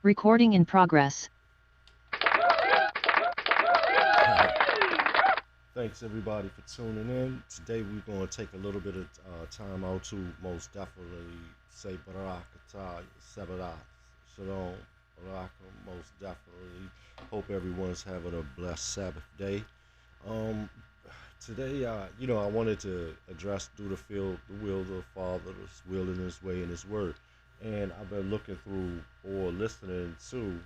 Recording in progress. Thanks everybody for tuning in. Today we're going to take a little bit of time out to most definitely say Barakatah, Sabarat, Shalom, Baraka, most definitely. Hope everyone's having a blessed Sabbath day. Um, Today, I wanted to address do the will of the Father, His will in His way and His word. And I've been looking through or listening to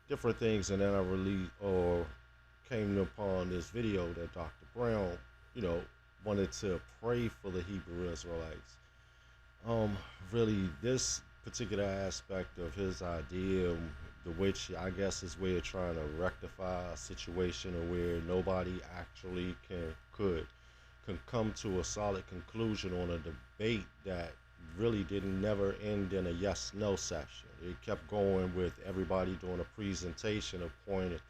different things, and then I really or came upon this video that Dr. Brown, you know, wanted to pray for the Hebrew Israelites. Um, Really, this particular aspect of his idea, the which I guess his way of trying to rectify a situation where nobody actually can come to a solid conclusion on a debate that really didn't never end in a yes no session. It kept going with everybody doing a presentation of pointed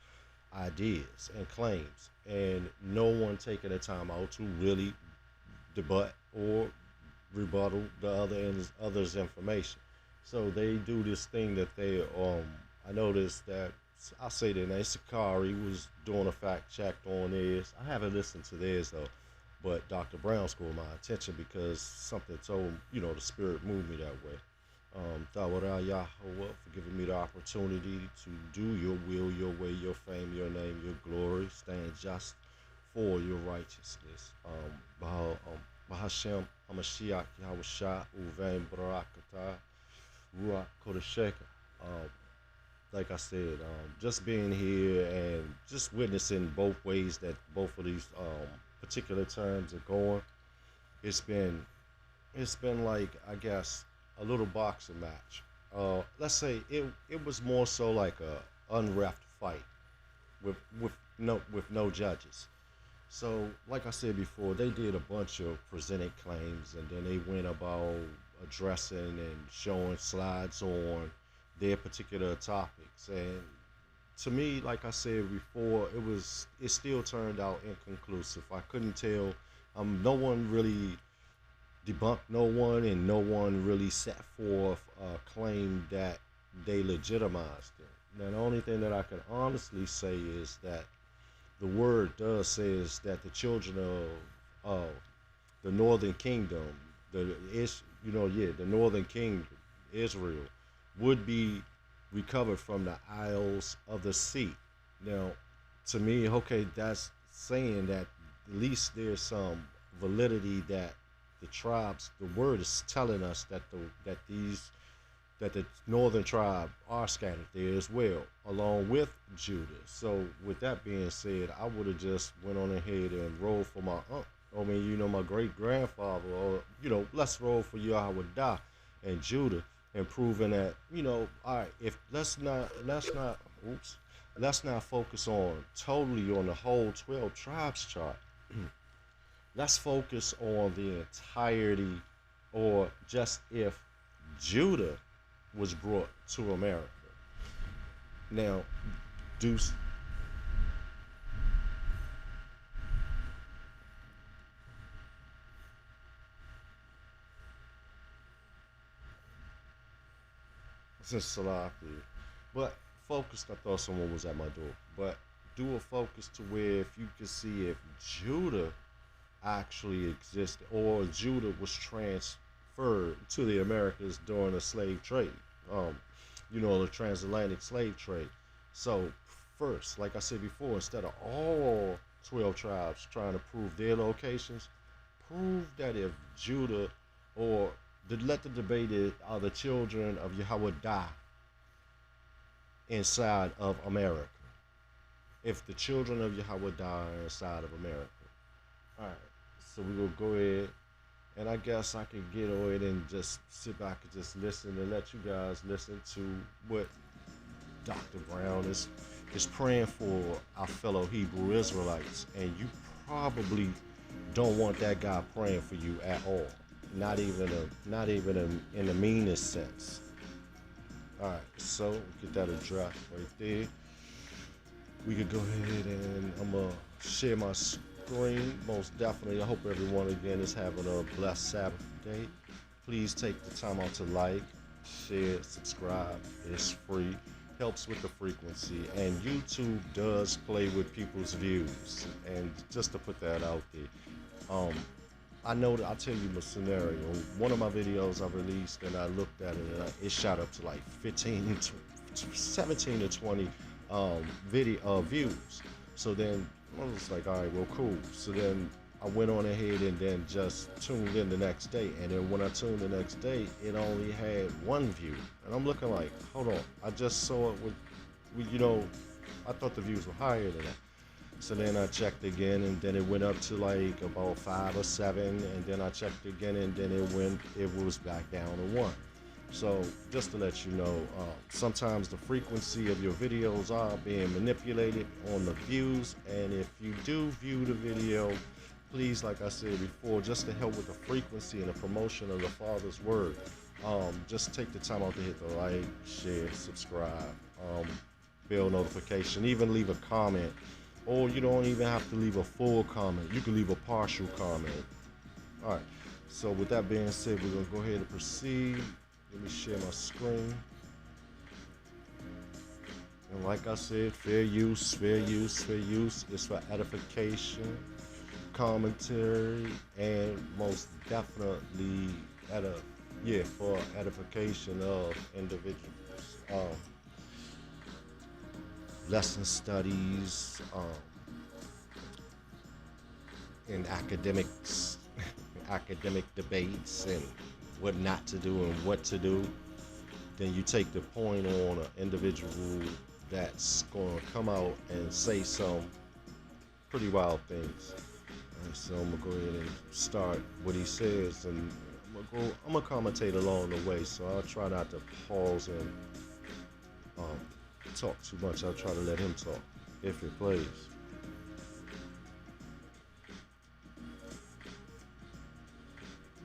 ideas and claims, and no one taking the time out to really debut or rebuttal the other's information. So they do this thing that they I noticed that I'll say their name Sakari was doing a fact check on theirs. I haven't listened to theirs though, but Dr. Brown scored my attention because something told the spirit moved me that way. Tawara Yahweh for giving me the opportunity to do your will, your way, your fame, your name, your glory, stand just for your righteousness. Bahashem Hamashiach Yahweh Uvain Barakata Ruach Kodesheka. Um, like I said, just being here and just witnessing both ways that both of these particular terms are going, it's been it's been like I guess a little boxing match. Let's say it was more so like a unrefed fight with no judges. So, like I said before, they did a bunch of presented claims, and then they went about addressing and showing slides on their particular topics. And to me, like I said before, it still turned out inconclusive. I couldn't tell. No one really debunked no one, and no one really set forth a claim that they legitimized it. Now, the only thing that I can honestly say is that the word does says that the children of the northern kingdom, the northern kingdom, Israel, would be recovered from the isles of the sea. Now, to me, okay, that's saying that at least there's some validity that the tribes, the word is telling us that the northern tribe are scattered there as well, along with Judah. So with that being said, I would have just went on ahead and rolled for my uncle. I mean, my great grandfather, or let's roll for Yahweh and Judah, and proving that, all right, if let's not focus on totally on the whole 12 tribes chart. Let's focus on the entirety, or just if Judah was brought to America. Now, Deuce. Since Salafi. But focused, I thought someone was at my door. But do a focus to where if you can see if Judah actually existed, or Judah was transferred to the Americas during the slave trade, the transatlantic slave trade. So first, like I said before, instead of all 12 tribes trying to prove their locations, prove that if Judah or let the debate is, are the children of Yahweh die inside of America? If the children of Yahweh die are inside of America. All right, so we're going to go ahead, and I guess I can get on it and just sit back and just listen and let you guys listen to what Dr. Brown is praying for our fellow Hebrew Israelites. And you probably don't want that guy praying for you at all. Not even in the meanest sense. All right, so get that addressed right there. We could go ahead and I'm gonna share my screen. Most definitely, I hope everyone again is having a blessed Sabbath day. Please take the time out to like, share, subscribe. It's free. helps with the frequency, and YouTube does play with people's views. And just to put that out there, I know that I'll tell you my scenario. One of my videos I released and I looked at it and it shot up to like 15, 17 to 20 video views. So then I was like, all right, well, cool. So then I went on ahead and then just tuned in the next day. And then when I tuned the next day, it only had one view. And I'm looking like, hold on, I just saw it with I thought the views were higher than that. So then I checked again, and then it went up to like about 5 or 7, and then I checked again, and then it was back down to 1. So just to let you know, sometimes the frequency of your videos are being manipulated on the views, and if you do view the video, please, like I said before, just to help with the frequency and the promotion of the Father's Word, just take the time out to hit the like, share, subscribe, bell notification, even leave a comment. Or you don't even have to leave a full comment. You can leave a partial comment. All right. So with that being said, we're going to go ahead and proceed. Let me share my screen. And like I said, fair use, fair use, fair use. It's for edification, commentary, and most definitely for edification of individuals. Lesson studies, in academics, academic debates, and what not to do and what to do. Then you take the point on an individual that's going to come out and say some pretty wild things. And so I'm gonna go ahead and start what he says, and I'm gonna commentate along the way. So I'll try not to pause and talk too much. I'll try to let him talk, if it plays.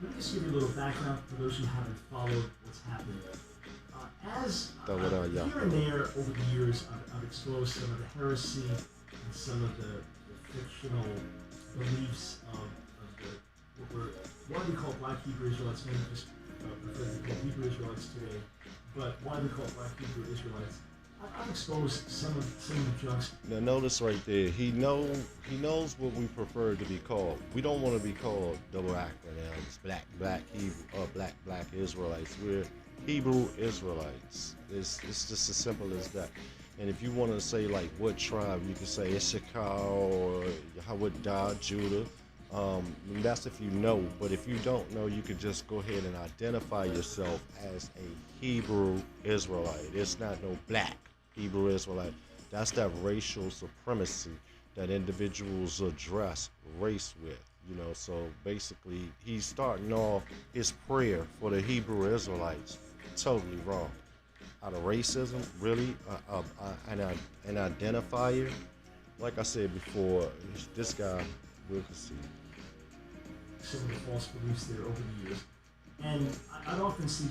Let me just give you a little background for those who haven't followed what's happened. Here and there over the years, I've exposed some of the heresy and some of the fictional beliefs of what we call Black Hebrew Israelites. Many just prefer to be called Hebrew Israelites today, but why we call Black Hebrew Israelites. I've exposed some of the junks. Now notice right there, he knows what we prefer to be called. We don't want to be called double acronyms, black Hebrew, or black Israelites. We're Hebrew Israelites. It's just as simple as that. And if you want to say like what tribe, you can say Issachar or Yehudah, Judah. That's if you know. But if you don't know, you can just go ahead and identify yourself as a Hebrew Israelite. It's not no black Hebrew Israelite. That's that racial supremacy that individuals address race with. So basically he's starting off his prayer for the Hebrew Israelites totally wrong. Out of racism, really, an identifier. Like I said before, this guy will concede. Some of the false beliefs there over the years, and I'd often see.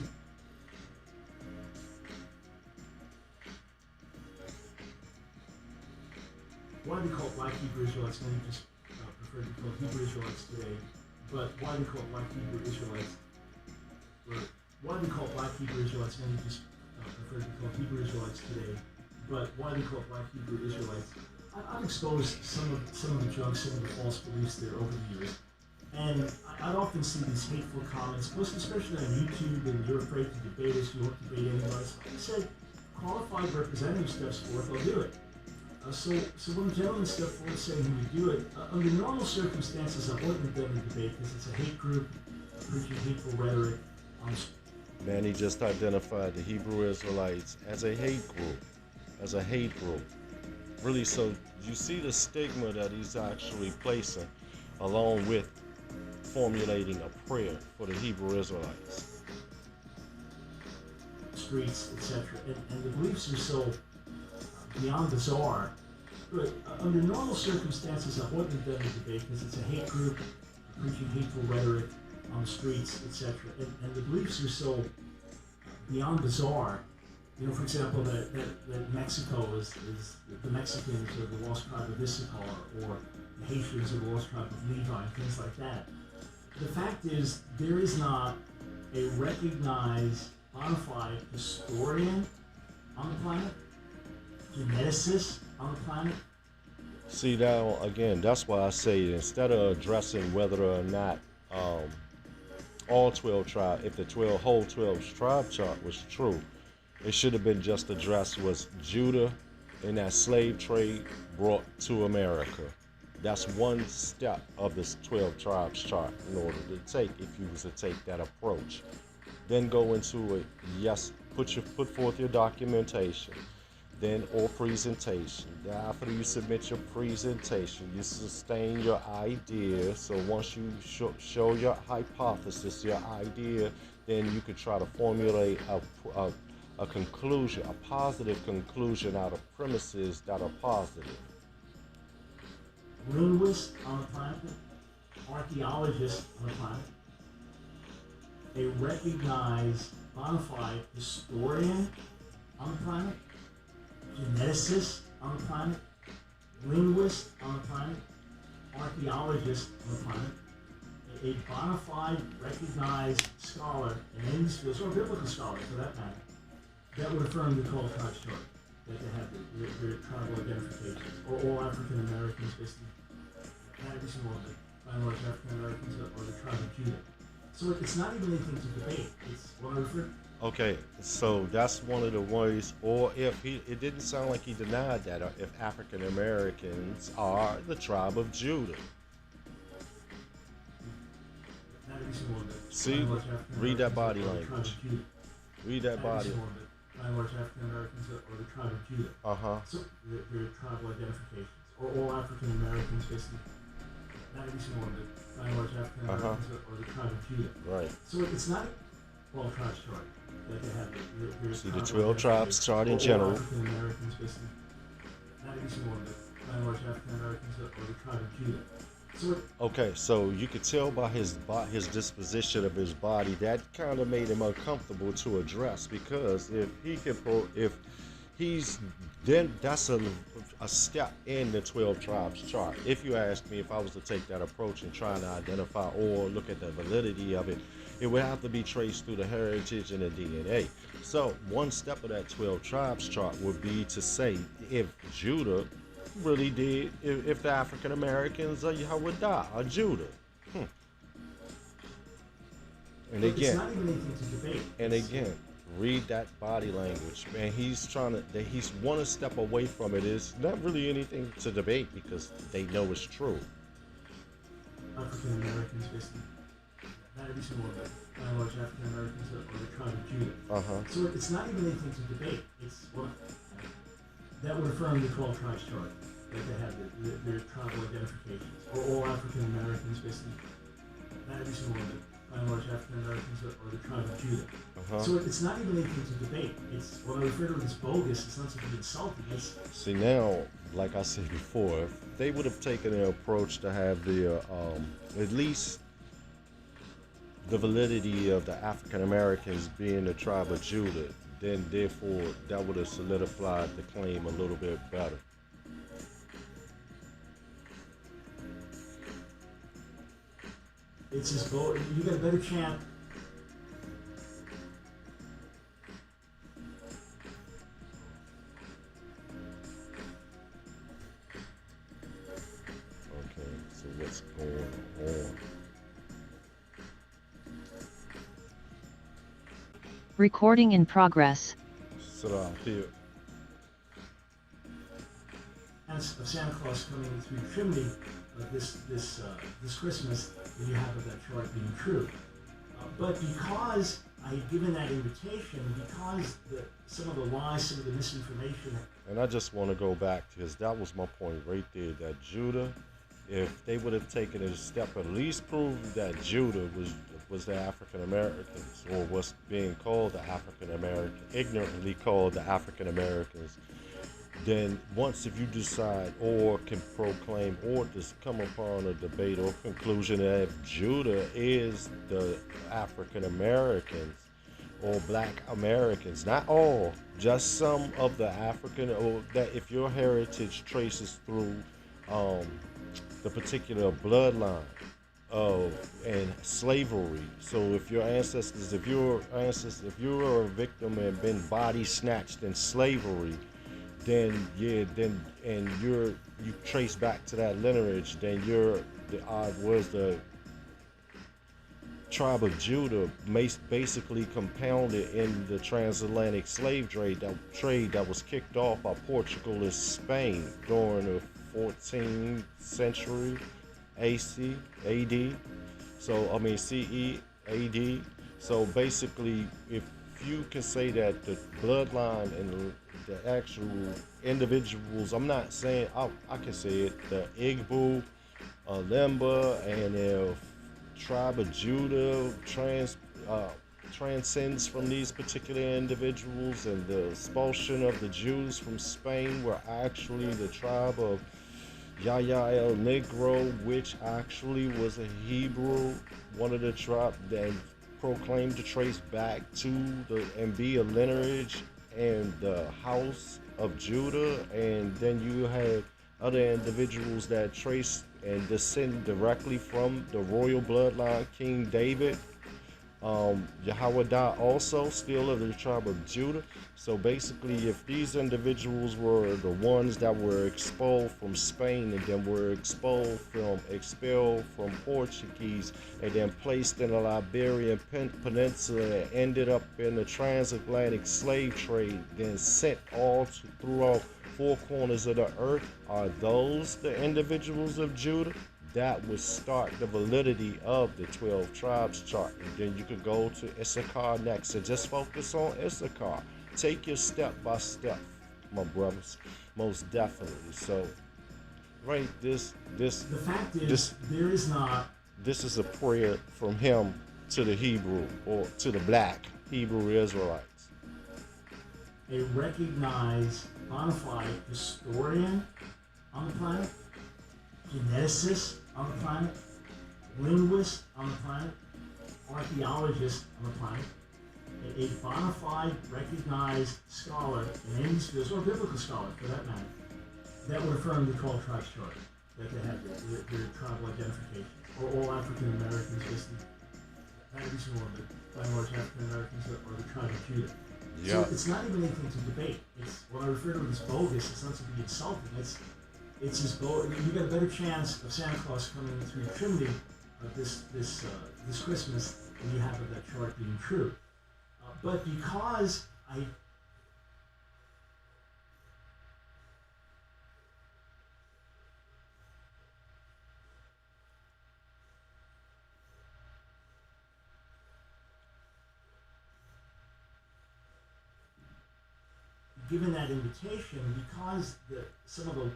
Why they call Black Hebrew Israelites? Many just prefer to be called Hebrew Israelites today, but why they call Black Hebrew Israelites? Why they call Black Hebrew Israelites? Many just prefer to be called Hebrew Israelites today, but why they call Black Hebrew Israelites? I've exposed some of the junks, some of the false beliefs there over the years. And I'd often see these hateful comments, most especially on YouTube, and you're afraid to debate us, you won't debate anybody. So I said, qualified representative steps forth, I'll do it. So when the gentleman stepped forward saying he would do it, under normal circumstances, I wouldn't have done the debate because it's a hate group, preaching hateful rhetoric. Man, he just identified the Hebrew Israelites as a hate group. Really, so you see the stigma that he's actually placing along with formulating a prayer for the Hebrew Israelites. Streets, etc. And the beliefs are so beyond bizarre. But under normal circumstances, I wouldn't have done the debate because it's a hate group, preaching hateful rhetoric on the streets, etc. And the beliefs are so beyond bizarre. For example, that Mexico is the Mexicans are the lost tribe of Issachar, or the Haitians are the lost tribe of Levi, and things like that. The fact is, there is not a recognized, bona fide historian on the planet geneticists on the planet. See, now again, that's why I say instead of addressing whether or not um, all 12 tribes, if the 12 tribe chart was true, it should have been just addressed was Judah and that slave trade brought to America. That's one step of this 12 tribes chart in order to take if you was to take that approach. Then go into it, yes, put forth your documentation, then or presentation. Then after you submit your presentation, you sustain your idea. So once you show your hypothesis, your idea, then you could try to formulate a conclusion, a positive conclusion out of premises that are positive. Linguists on the planet, archaeologists on the planet, a recognized bona fide historian on the planet, geneticists on the planet, linguists on the planet, archaeologists on the planet, a bona fide recognized scholar in any fields, or biblical scholar for that matter, that would affirm the 12 tribes chart, that they have their tribal identifications, or all African Americans, basically, not every single one, but by and large African Americans or the tribe of Judah. So it's not even anything to debate. It's what I refer. Okay, so that's one of the ways, or if it didn't sound like he denied that, or if African Americans are the tribe of Judah. Not every single one, but See, by and large African read that Americans body or the tribe language. of Judah. Read that Not every body. single one, but by and large African Americans or the tribe of Judah. So their tribal identifications, or all African Americans, basically. Not every single one, but by and large African Americans or the tribe of Judah. Right. So it's not all tribes chart that they have their See, the tribal 12 tribes chart in or general. African Americans, basically. Not every single one, but by and large African Americans or the tribe of Judah. So Okay, so you could tell by his disposition of his body that kind of made him uncomfortable to address, because if he's then that's a step in the 12 tribes chart. If you ask me, if I was to take that approach and trying to identify or look at the validity of it, it would have to be traced through the heritage and the DNA. So one step of that 12 tribes chart would be to say if Judah really did, if the African Americans are Yehudah or Judah. And it's again, not even anything to debate. and again, read that body language, man. He's want to step away from it. It's not really anything to debate because they know it's true. African Americans, basically. Not every single one, but by and large African Americans or the tribe of Judah. So it's not even anything to debate. It's what that would affirm the 12 tribes chart, that they have their tribal identifications, or all African Americans, basically. Not every single one, but by and large African Americans or the tribe of Judah. So it's not even anything to debate. It's what I refer to as bogus. It's not something insulting. See, now, like I said before, if they would have taken an approach to have the at least the validity of the African Americans being the tribe of Judah, then therefore that would have solidified the claim a little bit better. It's just bogus. You got a better chance. Okay, so what's going on? Recording in progress. So out here. Of Santa Claus coming through the chimney this Christmas, that you have of that chart being true. But because I had given that invitation, because some of the lies, some of the misinformation. And I just want to go back because that was my point right there. That Judah, if they would have taken a step, at least prove that Judah was the African Americans, or what's being called the African American, ignorantly called the African Americans, then once if you decide or can proclaim or just come upon a debate or conclusion that if Judah is the African Americans or Black Americans, not all, just some of the African, or that if your heritage traces through the particular bloodline of and slavery. So if you're a victim and been body snatched in slavery, then yeah, then and you trace back to that lineage, then you're the was the tribe of Judah basically compounded in the transatlantic slave trade that was kicked off by Portugal and Spain during the 14th century AC AD. So I mean CE AD. So basically, if you can say that the bloodline and the actual individuals, I'm not saying I can say it, the Igbo, Limba, and if tribe of Judah uh, transcends from these particular individuals, and the expulsion of the Jews from Spain were actually the tribe of Yahya el Negro, which actually was a Hebrew, one of the tribes that proclaimed to trace back to the and be a lineage and the house of Judah, and then you had other individuals that trace and descend directly from the royal bloodline, King David, Yahweh also still of the tribe of Judah. So basically, if these individuals were the ones that were expelled from Spain and then were expelled from Portuguese and then placed in the Iberian Peninsula and ended up in the transatlantic slave trade, then sent throughout four corners of the earth, are those the individuals of Judah? That would start the validity of the 12 tribes chart. And then you could go to Issachar next and just focus on Issachar. Take your step by step, my brothers, most definitely. So, right, The fact is, there is not. This is a prayer from him to the Hebrew or to the black Hebrew Israelites. A recognized, bona fide historian on the planet, geneticist on the planet, linguist on the planet, archaeologist on the planet, a bona fide, recognized scholar in any fields, or biblical scholar for that matter, that would affirm the 12 tribes chart, that they have their tribal identification, or all African Americans listed, not every single one, but by and large African Americans or the tribe of Judah. Yeah. So it's not even anything to debate. It's when I refer to it as bogus, it's not to be insulting. It's just bogus. You got a better chance of Santa Claus coming through your chimney this Christmas than you have of that chart being true. But because given that invitation, because some of the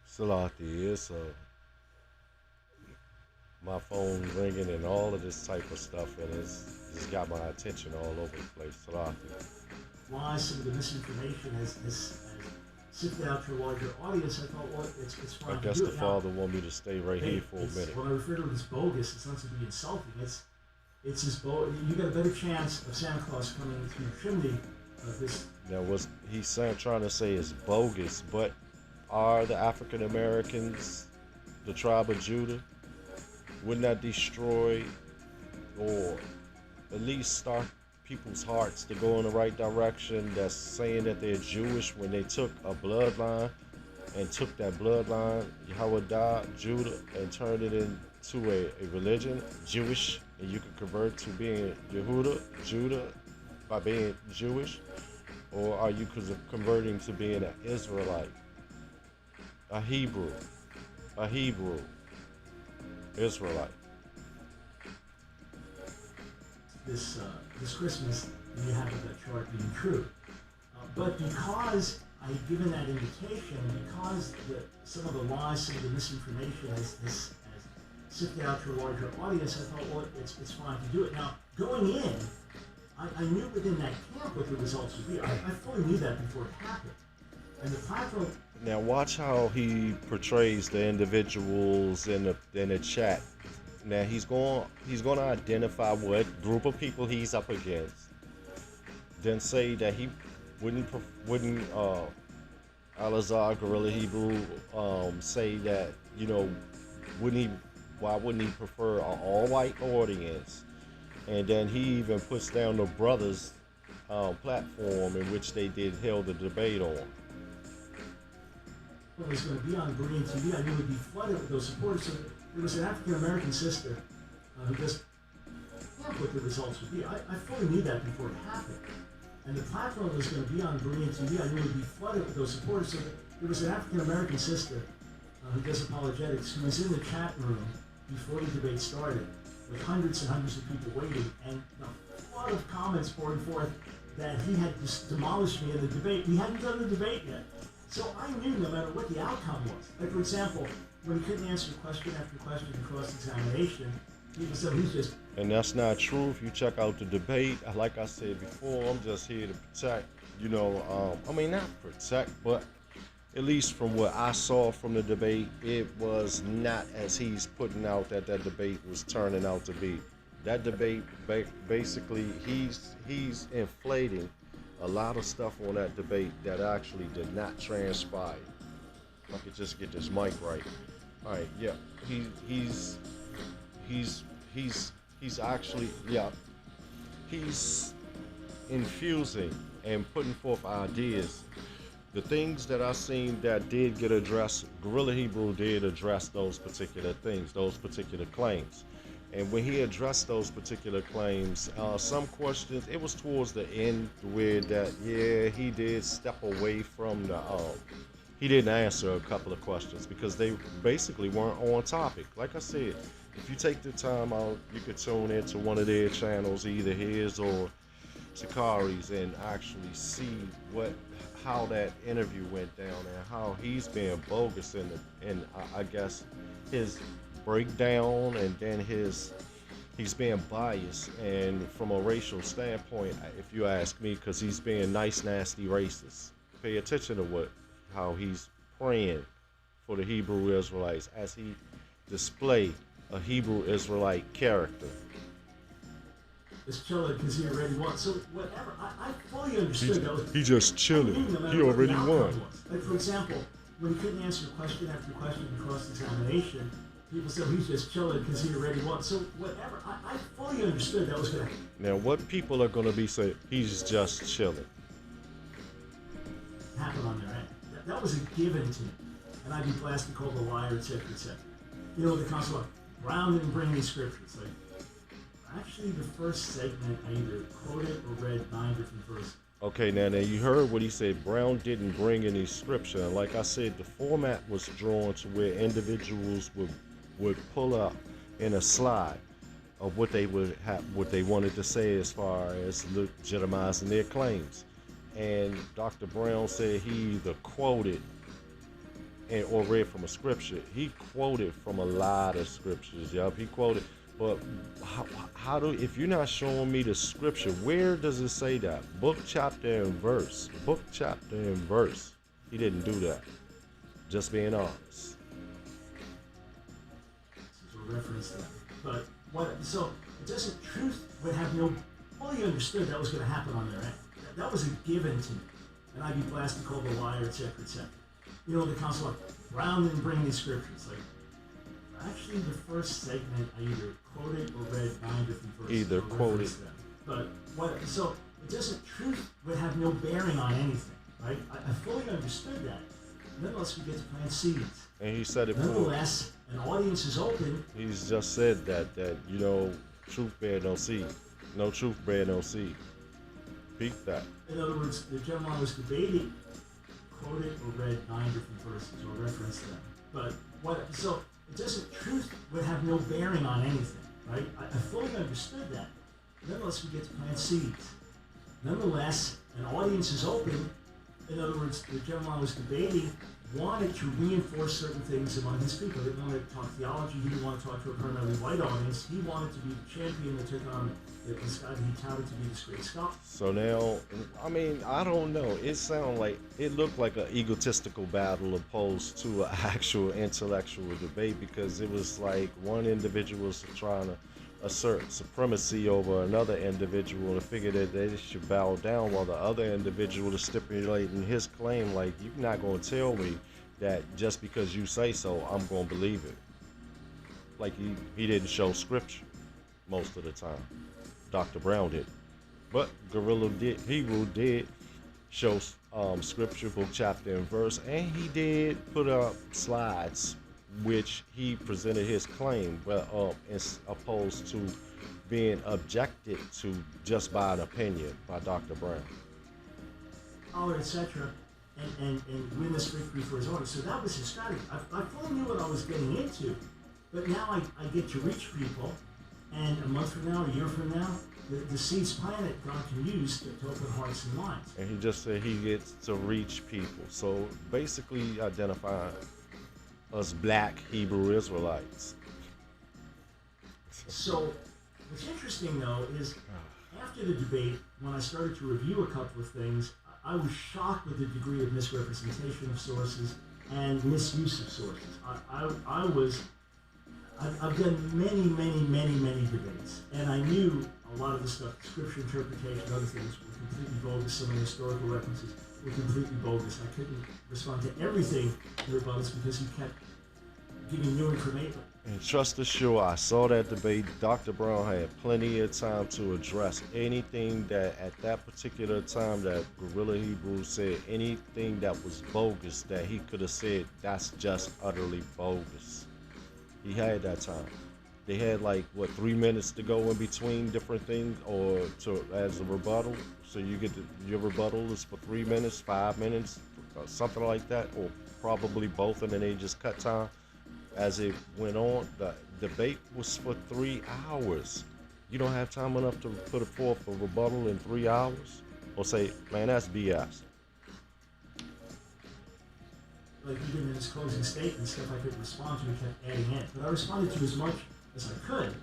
Salati is my phone ringing and all of this type of stuff, and it's got my attention all over the place. Salati. why some of the misinformation has sifted out to a larger audience, I thought, well, it's fine I guess to do the it. Father want me to stay right here for a minute. When I refer to it as bogus, it's not to be insulting. It's just bogus. You got a better chance of Santa Claus coming through your chimney. Now, what he's trying to say is bogus, but are the African Americans the tribe of Judah? Wouldn't that destroy or at least start people's hearts to go in the right direction that's saying that they're Jewish when they took a bloodline and took that bloodline, Yahweh, Judah, and turned it into a religion, Jewish, and you can convert to being Judah, by being Jewish? Or are you converting to being an Israelite, a Hebrew Israelite? This Christmas, you have that chart being true. But because I had given that invitation, because some of the lies, some of the misinformation has sifted out to a larger audience, I thought, well, it's fine to do it. Now, going in, I knew within that camp what the results would be. I fully knew that before it happened. And the platform. Now watch how he portrays the individuals in the chat. Now he's going to identify what group of people he's up against. Then say that he wouldn't Alazar Gorilla Hebrew say that, why wouldn't he prefer an all-white audience And then he even puts down the brothers' platform in which they did held the debate on. When it was going to be on Korean TV, I knew it would be flooded with those supporters. So there was an African American sister who just what the results would be. I fully knew that before it happened. And the platform was going to be on Korean TV. I knew it would be flooded with those supporters. So there was an African American sister who does apologetics who was in the chat room before the debate started with hundreds and hundreds of people waiting, and a lot of comments pouring forth that he had just demolished me in the debate. We hadn't done the debate yet. So I knew no matter what the outcome was. Like, for example, when he couldn't answer question after question in cross-examination, people said he's just... And that's not true. If you check out the debate, like I said before, I'm just here to protect, not protect, but at least from what I saw from the debate, it was not as he's putting out that debate was turning out to be. That debate, basically, he's inflating a lot of stuff on that debate that actually did not transpire. If I could just get this mic right. All right, yeah, he's actually, yeah, he's infusing and putting forth ideas. The things that I seen that did get addressed, Guerrilla Hebrew did address those particular things, those particular claims. And when he addressed those particular claims, some questions, it was towards the end where that, yeah, he did step away from the, he didn't answer a couple of questions because they basically weren't on topic. Like I said, if you take the time out, you could tune into one of their channels, either his or Sakari's, and actually see how that interview went down and how he's being bogus in I guess his breakdown, and then he's being biased and from a racial standpoint, if you ask me, because he's being nice, nasty, racist. Pay attention to how he's praying for the Hebrew Israelites as he displayed a Hebrew Israelite character. It's chilling because he already won. So whatever, I fully understood that. He just chilling. He already won. Like, for example, when he couldn't answer question after question in cross-examination, people said he's just chilling because he already won. So whatever, I fully understood that was going to happen. Now, what people are going to be saying, he's just chilling. Happen on their end. That was a given to me. And I'd be blasted, called a liar, etc., etc. You know, the council, Brown didn't bring me scriptures. Like, actually, the first segment, I either quoted or read 9 different verses. Okay, now you heard what he said. Brown didn't bring any scripture. And like I said, the format was drawn to where individuals would pull up in a slide of what they would have, what they wanted to say as far as legitimizing their claims. And Dr. Brown said he either quoted or read from a scripture. He quoted from a lot of scriptures. Yup, he quoted. But if you're not showing me the scripture, where does it say that? Book, chapter, and verse. Book, chapter, and verse. He didn't do that. Just being honest. So reference that. But so it doesn't, truth would have no, fully understood that was going to happen on their end. That was a given to me. And I'd be blasted, called a liar, etc., etc. You know, the council, Brown didn't bring these scriptures. Like, actually, the first segment, I either quoted or read 9 different verses. Either quoted. But so it doesn't, truth would have no bearing on anything, right? I fully understood that. Nonetheless, we get to plant seeds. And he said it. Nonetheless, an audience is open. He's just said that truth bear no seed. No truth bear no seed. Repeat that. In other words, the gentleman I was debating quoted or read 9 different verses or referenced them. But so it doesn't, truth would have no bearing on anything, right? I fully understood that. Nonetheless, we get to plant seeds. Nonetheless, an audience is open. In other words, the gentleman I was debating wanted to reinforce certain things among his people. He didn't want to talk theology. He didn't want to talk to a primarily white audience. He wanted to be the champion that took on this guy that he touted to be this great scholar. So now, I mean, I don't know. It looked like an egotistical battle opposed to an actual intellectual debate, because it was like one individual was trying to assert supremacy over another individual and figure that they should bow down, while the other individual is stipulating his claim like, you're not going to tell me that just because you say so, I'm going to believe it. Like he didn't show scripture most of the time. Dr. Brown did. But Hebrew did show scripture, book, chapter, and verse, and he did put up slides which he presented his claim, but as opposed to being objected to just by an opinion by Dr. Brown. Etc. And win this victory for his audience. So that was his strategy. I fully knew what I was getting into, but now I get to reach people, and a month from now, a year from now, the seeds planted, God can use to open hearts and minds. And he just said he gets to reach people. So basically identifying us black Hebrew Israelites. So what's interesting, though, is after the debate, when I started to review a couple of things, I was shocked with the degree of misrepresentation of sources and misuse of sources. I've done many debates, and I knew a lot of the stuff, scripture interpretation, other things were completely bogus. Some of the historical references were completely bogus. I couldn't respond to everything in rebuttals because he kept giving new information. And trust assured, I saw that debate. Dr. Brown had plenty of time to address anything that at that particular time that Guerrilla Hebrew said, anything that was bogus that he could have said, that's just utterly bogus. He had that time. They had 3 minutes to go in between different things, or as a rebuttal. So you get your rebuttal is for 3 minutes, 5 minutes, something like that, or probably both, and then they just cut time. As it went on, the debate was for 3 hours. You don't have time enough to put it forth a rebuttal in 3 hours? Or say, man, that's BS. Like even in his closing statement, stuff I could respond to, he kept adding in. But I responded to as much as I could.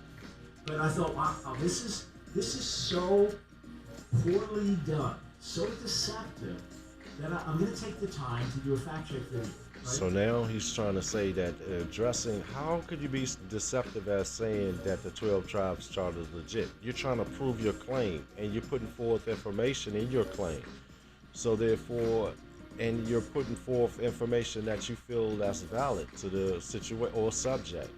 But I thought, wow, this is so poorly done, so deceptive, that I'm going to take the time to do a fact check video. Right? So now he's trying to say that addressing, how could you be deceptive as saying that the 12 tribes chart is legit? You're trying to prove your claim, and you're putting forth information in your claim. So therefore, and you're putting forth information that you feel that's valid to the situation or subject.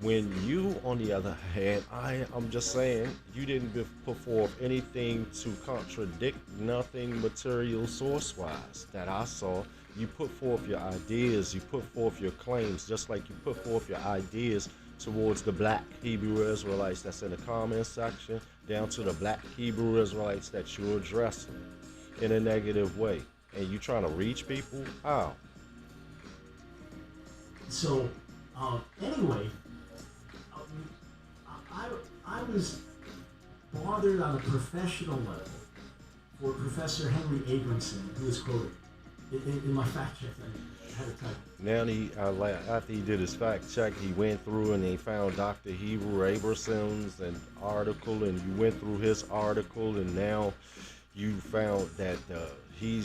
When you, on the other hand, I'm just saying, you didn't put forth anything to contradict nothing material source-wise that I saw. You put forth your ideas, you put forth your claims, just like you put forth your ideas towards the black Hebrew Israelites that's in the comment section, down to the black Hebrew Israelites that you're addressing in a negative way. And you trying to reach people? How? So, anyway, I was bothered on a professional level for Professor Henry Abramson, who was quoted in my fact check. I had to type. Now after he did his fact check, he went through and he found Dr. Hebrew Abramson's an article, and you went through his article, and now you found that he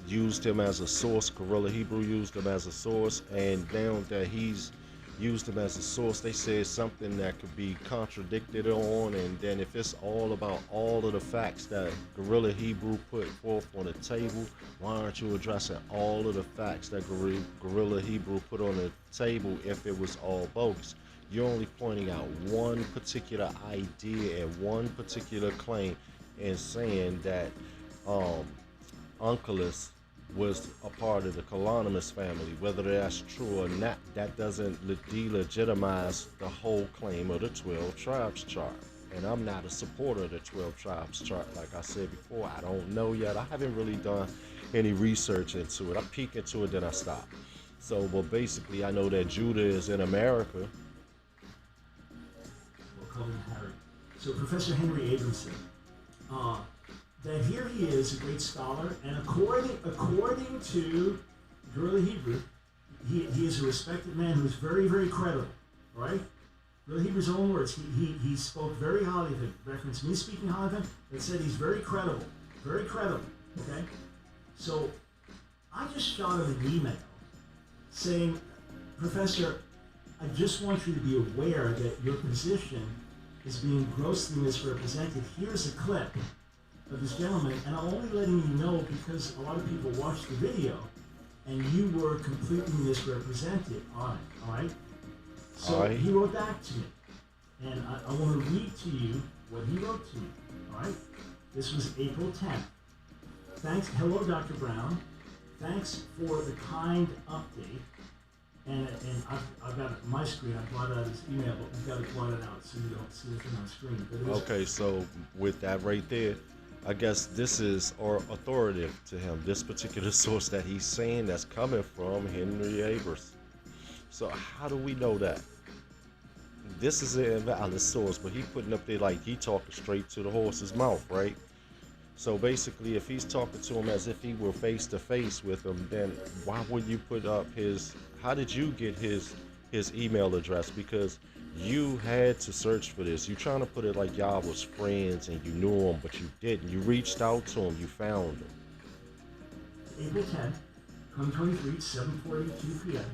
used him as a source. Guerrilla Hebrew used him as a source, and now that he's used him as a source, they said something that could be contradicted on, and then if it's all about all of the facts that Guerrilla Hebrew put forth on the table, why aren't you addressing all of the facts that Guerrilla Hebrew put on the table if it was all bogus? You're only pointing out one particular idea and one particular claim and saying that Onkelos was a part of the Colonimus family. Whether that's true or not, that doesn't delegitimize the whole claim of the 12 tribes chart. And I'm not a supporter of the 12 tribes chart. Like I said before, I don't know yet. I haven't really done any research into it. I peek into it, then I stop. So, but basically, I know that Judah is in America. We'll call him Harry. So Professor Henry Abramson, that here he is, a great scholar, and according to Guerrilla Hebrew, he is a respected man who is very, very credible, right? Guerrilla Hebrew's own words, he spoke very highly of him, referenced me speaking highly of him, and said he's very credible, okay? So I just shot him an email saying, Professor, I just want you to be aware that your position is being grossly misrepresented. Here's a clip of this gentleman, and I'm only letting you know because a lot of people watched the video and you were completely misrepresented on it, all right? So he wrote back to me, and I want to read to you what he wrote to me. All right? This was April 10th. Thanks. Hello, Dr. Brown. Thanks for the kind update. And I've got it on my screen. I blotted out his email, but we've got to blot it out so you don't see it on the screen. Okay, so with that right there, I guess this is authoritative to him. This particular source that he's saying that's coming from Henry Abrams. So how do we know that? This is an invalid source, but he putting up there like he talking straight to the horse's mouth, right? So basically, if he's talking to him as if he were face to face with him, then why would you put up his? How did you get his email address? Because you had to search for this. You trying to put it like y'all was friends and you knew him, but you didn't. You reached out to him. You found him. April 10th, 2023, 7:42 p.m.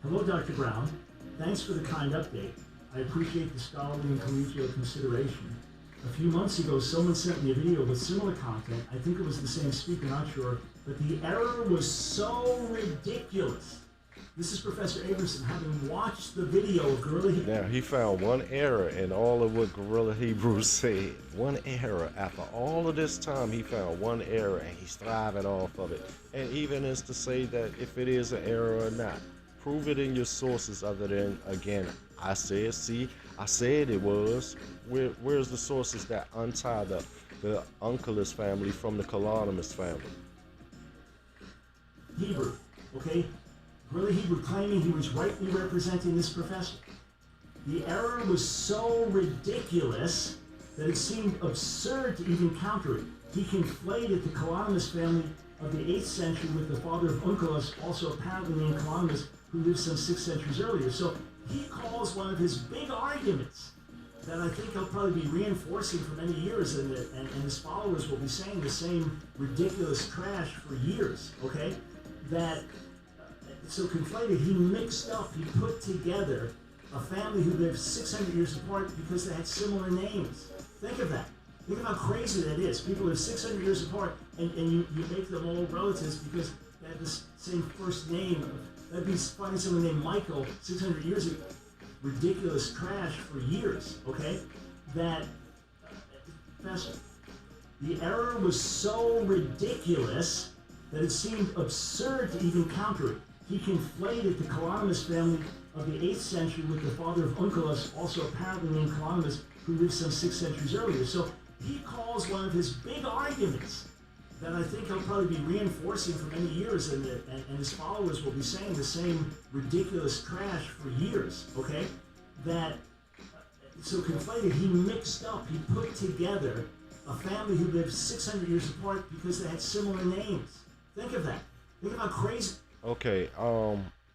Hello, Dr. Brown. Thanks for the kind update. I appreciate the scholarly and collegial consideration. A few months ago, someone sent me a video with similar content. I think it was the same speaker, not sure, but the error was so ridiculous. This is Professor Abramson having watched the video of Guerrilla Hebrew. Now, he found one error in all of what Guerrilla Hebrew said. One error. After all of this time, he found one error, and he's thriving off of it. And even is to say that if it is an error or not, prove it in your sources other than, again, I said it was. Where's the sources that untie the Uncleus family from the Colonimus family? Hebrew, okay? Guerrilla Hebrew claiming he was rightly representing this professor. The error was so ridiculous that it seemed absurd to even counter it. He conflated the Colonimus family of the 8th century with the father of Onkelos, also apparently named Colonimus, who lived some 6 centuries earlier. So he calls one of his big arguments that I think he'll probably be reinforcing for many years, and his followers will be saying the same ridiculous trash for years, okay? That, so conflated, he mixed up, he put together a family who lived 600 years apart because they had similar names. Think of that. Think of how crazy that is. People live 600 years apart, and you make them all relatives because they have the same first name. That'd be finding someone named Michael 600 years ago. Ridiculous trash for years, okay? That, Professor, the error was so ridiculous that it seemed absurd to even counter it. He conflated the Colonimus family of the 8th century with the father of Onkelos, also apparently named Colonimus, who lived some 6 centuries earlier. So he calls one of his big arguments that I think he'll probably be reinforcing for many years, and his followers will be saying the same ridiculous trash for years, okay? That, so conflated, he mixed up, he put together a family who lived 600 years apart because they had similar names. Think of that. Think of how crazy. Okay,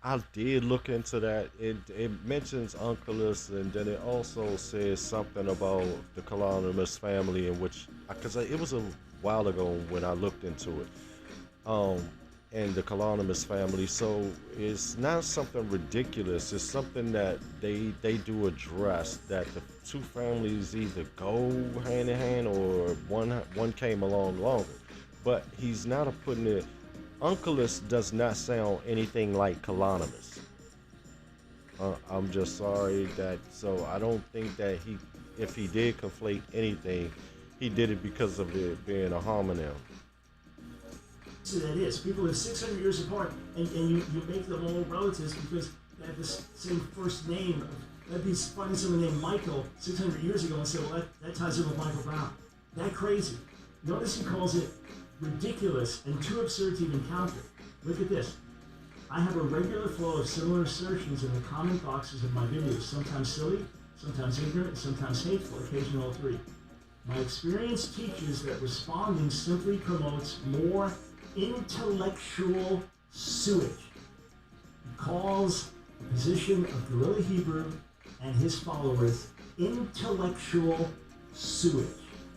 I did look into that. It mentions Uncleus, and then it also says something about the Colonimus family, in which, because it was a while ago when I looked into it, and the Colonimus family. So it's not something ridiculous. It's something that they do address, that the two families either go hand in hand or one came along longer. But he's not putting it. Uncleus does not sound anything like Colonimus. I'm just sorry that. So I don't think that if he did conflate anything, he did it because of it being a homonym. So that is. People live 600 years apart, and you make them all relatives because they have the same first name. That'd be finding someone named Michael 600 years ago and say, well, that ties in with Michael Brown. That crazy. Notice he calls it ridiculous and too absurd to even counter. Look at this. I have a regular flow of similar assertions in the comment boxes of my videos, sometimes silly, sometimes ignorant, and sometimes hateful, occasionally all three. My experience teaches that responding simply promotes more intellectual sewage. He calls the position of Guerrilla Hebrew and his followers intellectual sewage.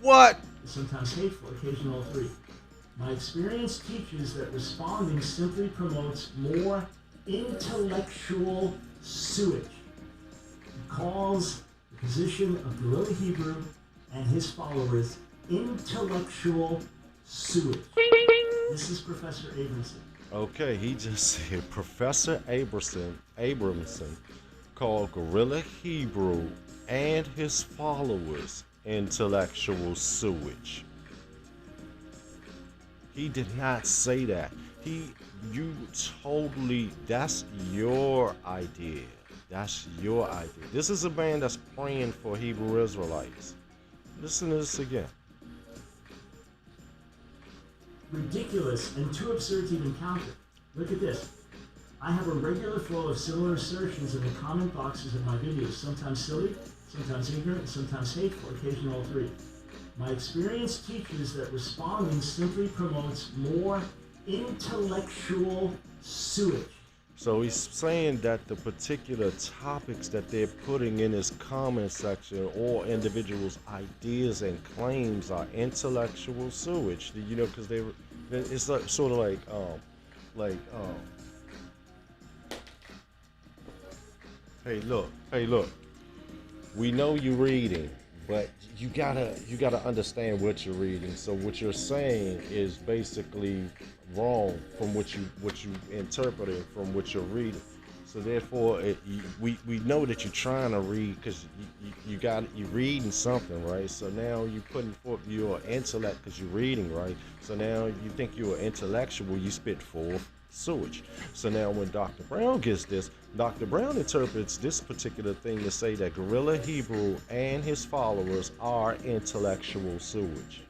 What? Sometimes hateful, occasionally all three. My experience teaches that responding simply promotes more intellectual sewage. He calls the position of Guerrilla Hebrew and his followers intellectual sewage. This is Professor Abramson. Okay, he just said Professor Abramson called Guerrilla Hebrew and his followers intellectual sewage. He did not say that. You totally, that's your idea. That's your idea. This is a man that's praying for Hebrew Israelites. Listen to this again. Ridiculous and too absurd to even count it. Look at this. I have a regular flow of similar assertions in the comment boxes of my videos, sometimes silly, sometimes ignorant, and sometimes hateful, occasionally all three. My experience teaches that responding simply promotes more intellectual sewage. So he's saying that the particular topics that they're putting in his comment section, or individuals' ideas and claims, are intellectual sewage. You know, because it's like, sort of like, hey look, we know you're reading, but you gotta understand what you're reading. So what you're saying is basically wrong from what you interpreted from what you're reading. So therefore, we know that you're trying to read, because you're reading something, right? So now you're putting forth your intellect because you're reading, right? So now you think you're intellectual, you spit forth sewage. So now when Dr. Brown gets this, Dr. Brown interprets this particular thing to say that Guerrilla Hebrew and his followers are intellectual sewage.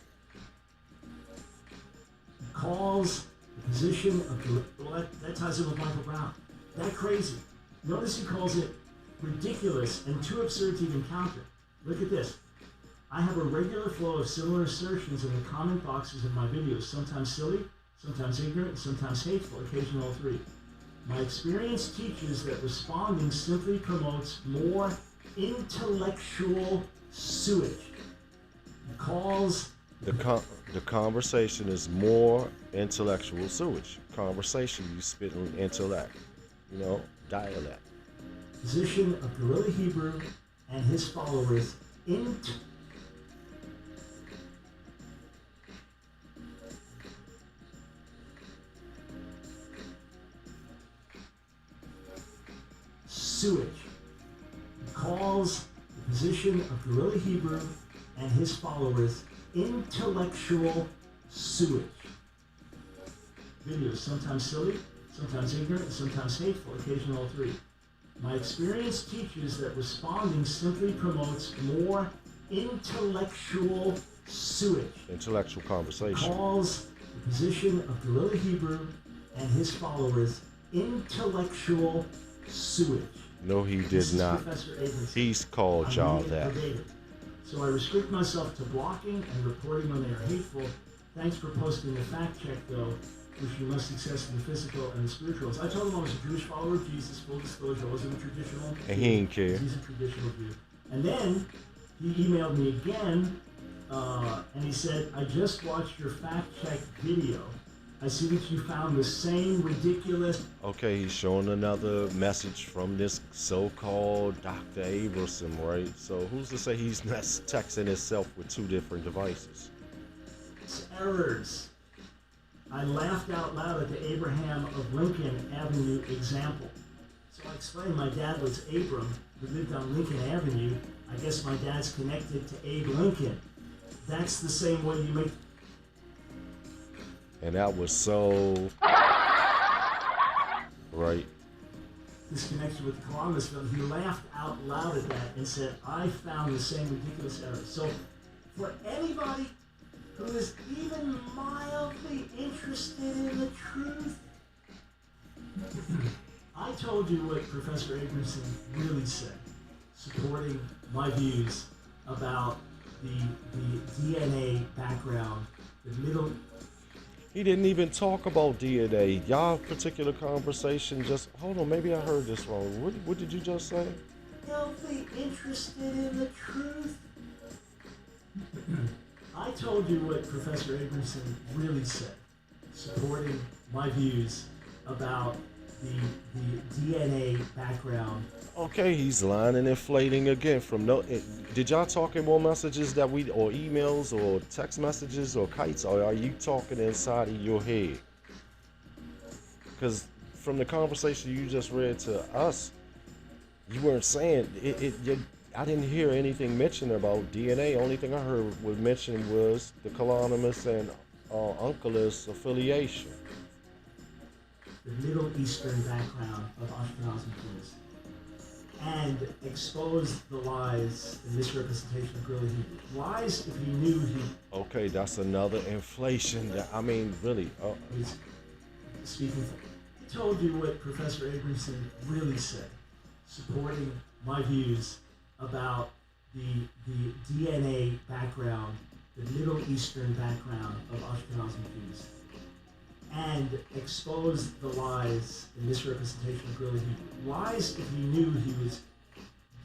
Calls the position of, well, that ties in with Michael Brown. That crazy. Notice he calls it ridiculous and too absurd to even count it. Look at this. I have a regular flow of similar assertions in the comment boxes of my videos, sometimes silly, sometimes ignorant, and sometimes hateful, occasionally all three. My experience teaches that responding simply promotes more intellectual sewage. He calls the conversation is more intellectual sewage. Conversation, you spit on intellect, dialect. Position of Guerrilla Hebrew and his followers sewage. He calls the position of Guerrilla Hebrew and his followers intellectual sewage. Videos, sometimes silly, sometimes ignorant, and sometimes hateful, occasionally all three. My experience teaches that responding simply promotes more intellectual sewage. Intellectual conversation. Calls the position of Guerrilla Hebrew and his followers intellectual sewage. No, he did not. He's called y'all that. So I restrict myself to blocking and reporting when they are hateful. Thanks for posting the fact check, though, which you must success in the physical and the spiritual. I told him I was a Jewish follower of Jesus, full disclosure. I wasn't a traditional Jew. And he didn't care. He's a traditional Jew. And then he emailed me again, and he said, I just watched your fact check video. I see that you found the same ridiculous... Okay, he's showing another message from this so-called Dr. Abrahamson, right? So who's to say he's not texting himself with two different devices? Errors. I laughed out loud at the Abraham of Lincoln Avenue example. So I explained my dad was Abram, who lived on Lincoln Avenue. I guess my dad's connected to Abe Lincoln. That's the same way you make... And that was so... right. This connection with Columbus, but he laughed out loud at that and said, I found the same ridiculous error. So for anybody who is even mildly interested in the truth, I told you what Professor Abramson really said, supporting my views about the DNA background, the middle... He didn't even talk about DNA. Y'all particular conversation just... Hold on, maybe I heard this wrong. What did you just say? Mildly interested in the truth? I told you what Professor Abramson really said, supporting my views about the DNA background. Okay, he's lying and inflating again from no... Did y'all talk in more messages or emails or text messages or kites, or are you talking inside of your head? Because from the conversation you just read to us, you weren't saying it. I didn't hear anything mentioned about DNA. Only thing I heard was mentioned was the Colonimus and Uncleus affiliation. The Middle Eastern background of Ashkenazi Jews, and expose the lies and misrepresentation of early Hebrew. Lies if you knew he Okay, that's another inflation. That I mean, really. was speaking for. He told you what Professor Abramson really said, supporting my views about the DNA background, the Middle Eastern background of Ashkenazi Jews, and expose the lies and misrepresentation of early Hebrew. Lies if you knew he was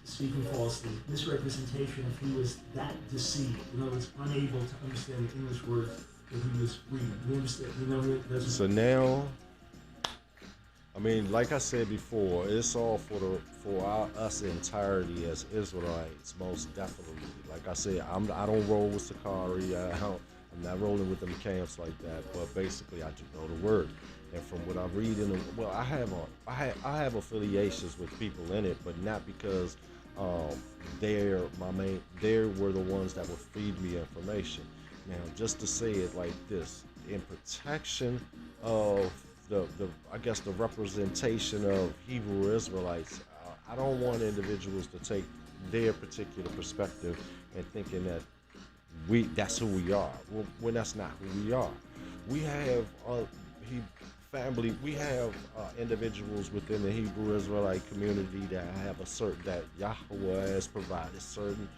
speaking falsely. Misrepresentation if he was that deceived. In other words, unable to understand the English words that he was reading. You understand? You know, he doesn't. So now, I mean, like I said before, it's all for us entirety as Israelites, most definitely. Like I said, I don't roll with Sakari. I'm not rolling with them camps like that. But basically, I do know the word, and from what I read in the well, I have affiliations with people in it, but not because they're my main. They were the ones that would feed me information. Now, just to say it like this, in protection of the I guess the representation of Hebrew Israelites, I don't want individuals to take their particular perspective and thinking that that's who we are. When that's not who we are. We have he family. We have individuals within the Hebrew Israelite community that have a certain that Yahweh has provided certain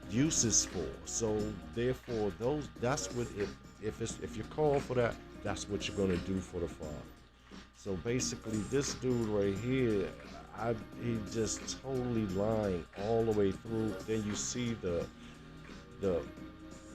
uses for. So therefore, that's what if you're called for that, that's what you're gonna do for the Father. So basically, this dude right here, he just totally lying all the way through. Then you see the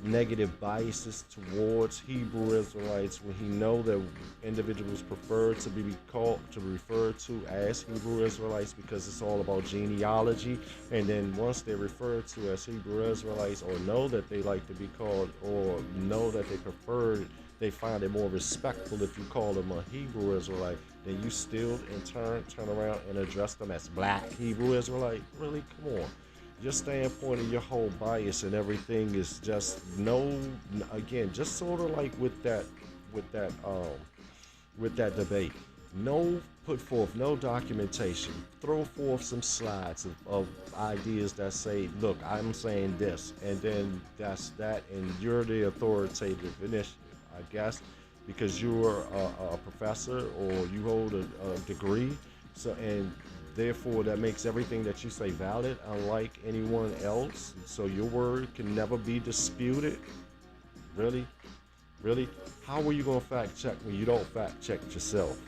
negative biases towards Hebrew Israelites when he know that individuals prefer to be called to be referred to as Hebrew Israelites because it's all about genealogy, and then once they're referred to as Hebrew Israelites or know that they like to be called or know that they find it more respectful if you call them a Hebrew Israelite, then you still in turn turn around and address them as black Hebrew Israelite. Really, come on. Your standpoint and your whole bias and everything is just again, just sort of like with that debate. Put forth no documentation. Throw forth some slides of ideas that say, look, I'm saying this, and then that's that, and you're the authoritative initiative, I guess, because you're a professor or you hold a degree. So, and therefore, that makes everything that you say valid, unlike anyone else. So your word can never be disputed. Really? Really? How are you going to fact check when you don't fact check yourself?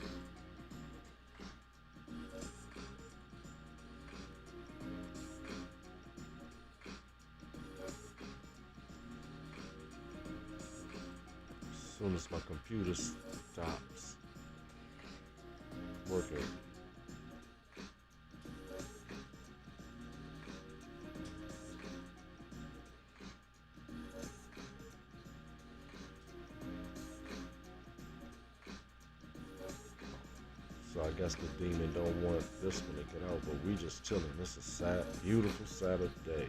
As soon as my computer stops working. So I guess the demon don't want this one to get out, but we just chilling. This is beautiful Saturday.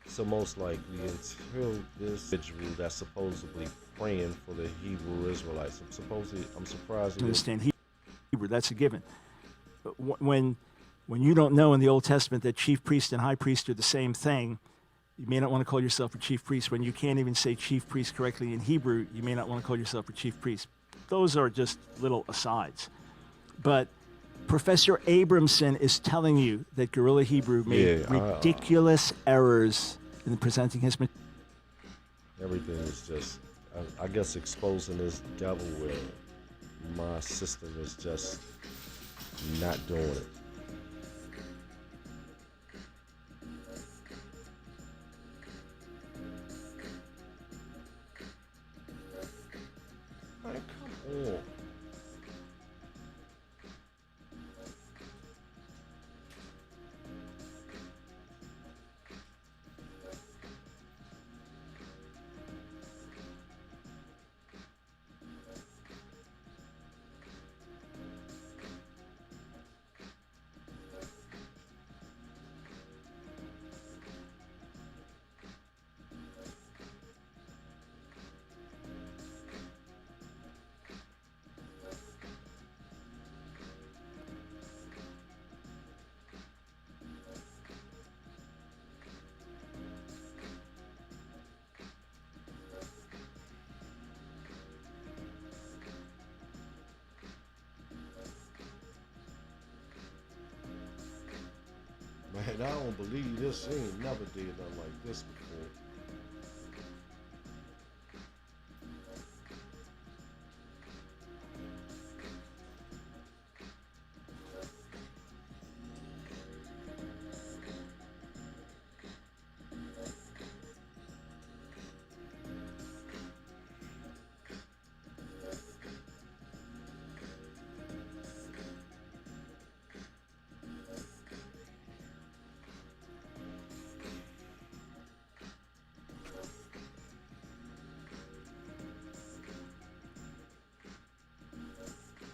So most likely until this individual that's supposedly praying for the Hebrew Israelites, I'm surprised. Understand Hebrew, that's a given. But when you don't know in the Old Testament that chief priest and high priest are the same thing, you may not want to call yourself a chief priest. When you can't even say chief priest correctly in Hebrew, you may not want to call yourself a chief priest. Those are just little asides. But Professor Abramson is telling you that Guerrilla Hebrew made ridiculous errors in presenting his material. Everything is just, I guess, exposing this devil where my system is just not doing it. Man, come on. I don't believe this. He ain't never did nothing like this before.